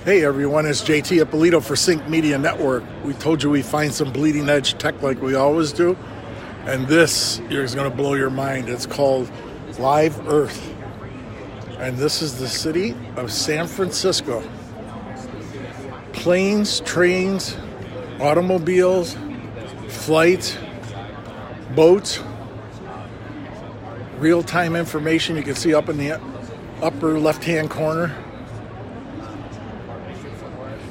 Hey everyone, it's JT Ippolito for Sync Media Network. We told you we find some bleeding edge tech like we always do, and this is going to blow your mind. It's called Live Earth, and this is the city of San Francisco. Planes, trains, automobiles, flights, boats, real-time information you can see up in the upper left-hand corner.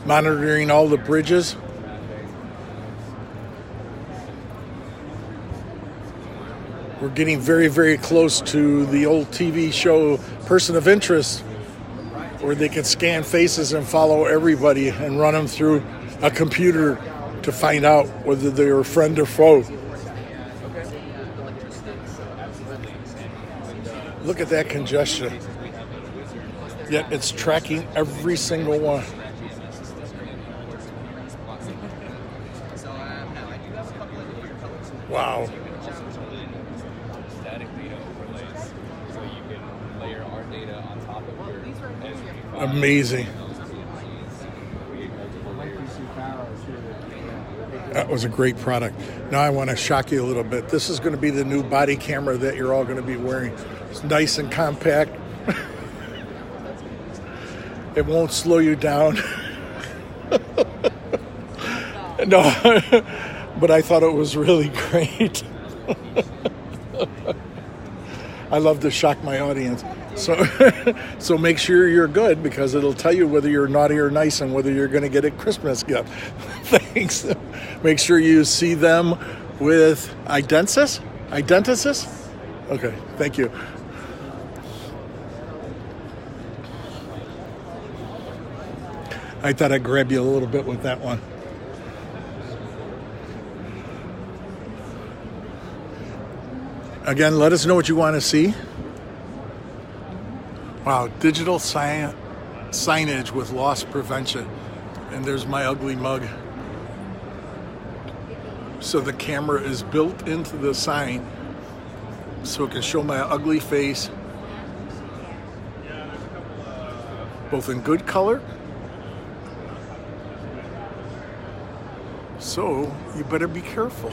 Monitoring all the bridges. We're getting very, very close to the old TV show Person of Interest, where they can scan faces and follow everybody and run them through a computer to find out whether they're a friend or foe. Look at that congestion. Yet it's tracking every single one. Wow. Amazing. That was a great product. Now I want to shock you a little bit. This is going to be the new body camera that you're all going to be wearing. It's nice and compact. It won't slow you down. No, but I thought it was really great. I love to shock my audience. So make sure you're good, because it'll tell you whether you're naughty or nice and whether you're going to get a Christmas gift. Thanks. Make sure you see them with Identisys? Okay, thank you. I thought I'd grab you a little bit with that one. Again, let us know what you want to see. Wow, digital signage with loss prevention. And there's my ugly mug. So the camera is built into the sign so it can show my ugly face, both in good color. So you better be careful.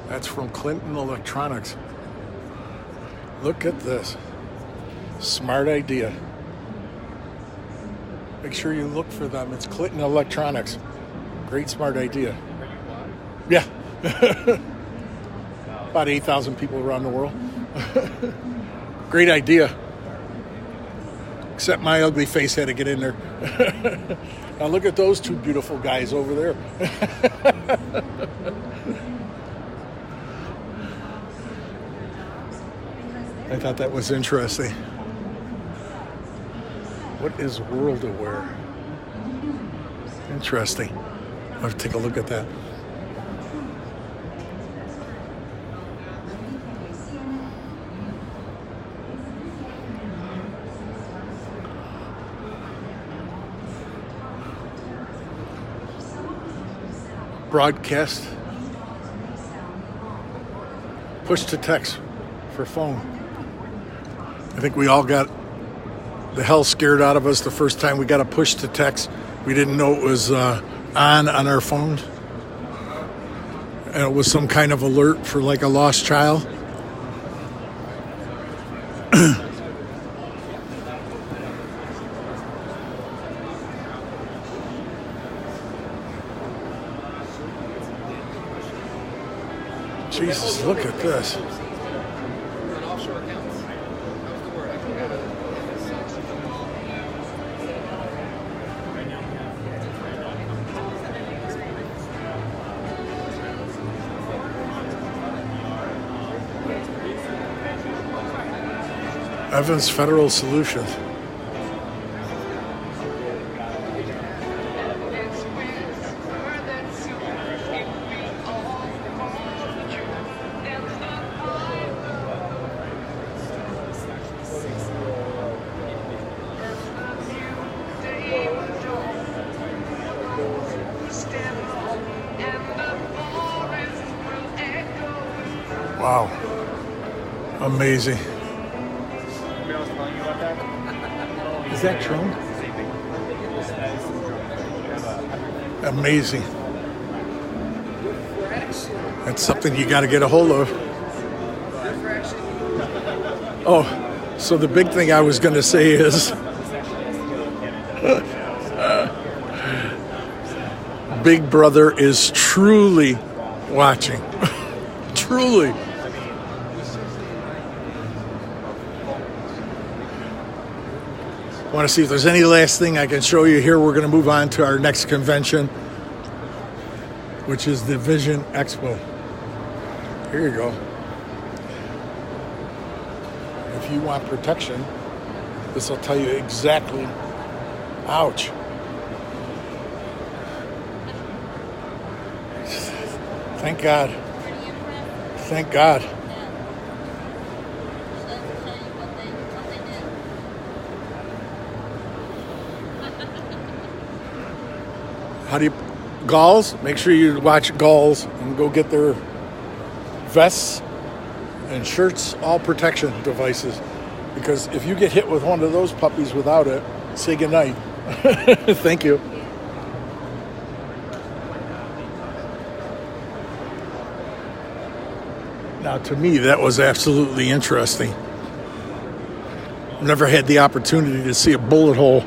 That's from Clinton Electronics. Look at this. Smart idea. Make sure you look for them. It's Clinton Electronics. Great smart idea. Yeah. About 8,000 people around the world. Great idea. Except my ugly face had to get in there. Now look at those two beautiful guys over there. I thought that was interesting. What is World Aware? Interesting. I'll have to take a look at that. Broadcast. Push to text for phone. I think we all got the hell scared out of us the first time we got a push to text. We didn't know it was on our phones. And it was some kind of alert for like a lost child. Jesus, look at this. Evans Federal Solutions. Wow. Amazing. Is that drone? Amazing. That's something you got to get a hold of. Oh, so the big thing I was going to say is Big Brother is truly watching. Truly. Want to see if there's any last thing I can show you here. We're going to move on to our next convention, which is the Vision Expo. Here you go. If you want protection, this will tell you exactly. Ouch. Thank God. Thank God. How do you... Gauls? Make sure you watch Gauls and go get their vests and shirts, all protection devices. Because if you get hit with one of those puppies without it, say goodnight. Thank you. Now, to me, that was absolutely interesting. Never had the opportunity to see a bullet hole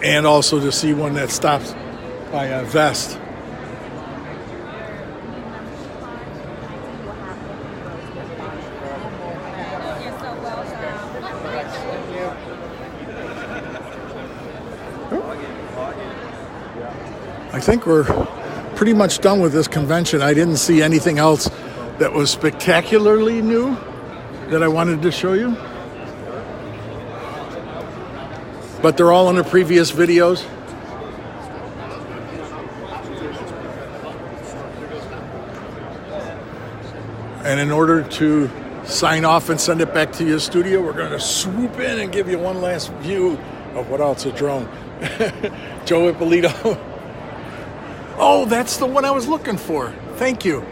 and also to see one that stops by a vest. I think we're pretty much done with this convention. I didn't see anything else that was spectacularly new that I wanted to show you. But they're all in the previous videos. And in order to sign off and send it back to your studio, we're going to swoop in and give you one last view of what else a drone. Joe Ippolito. Oh, that's the one I was looking for. Thank you.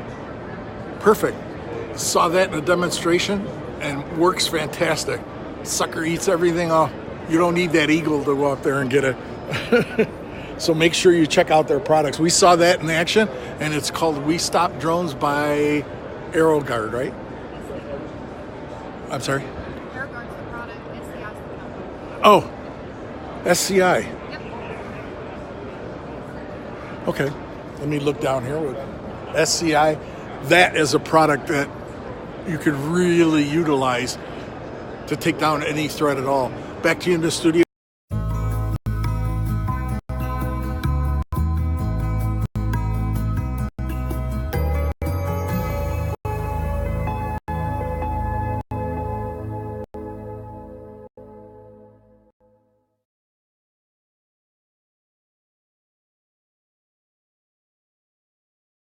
Perfect. Saw that in a demonstration and works fantastic. Sucker eats everything off. You don't need that eagle to go up there and get it. So make sure you check out their products. We saw that in action, and it's called We Stop Drones by AeroGuard, right? I'm sorry? AeroGuard's the product, SCI's the company. Oh, SCI. Yep. Okay, let me look down here with SCI. That is a product that you could really utilize to take down any threat at all. Back to you in the studio.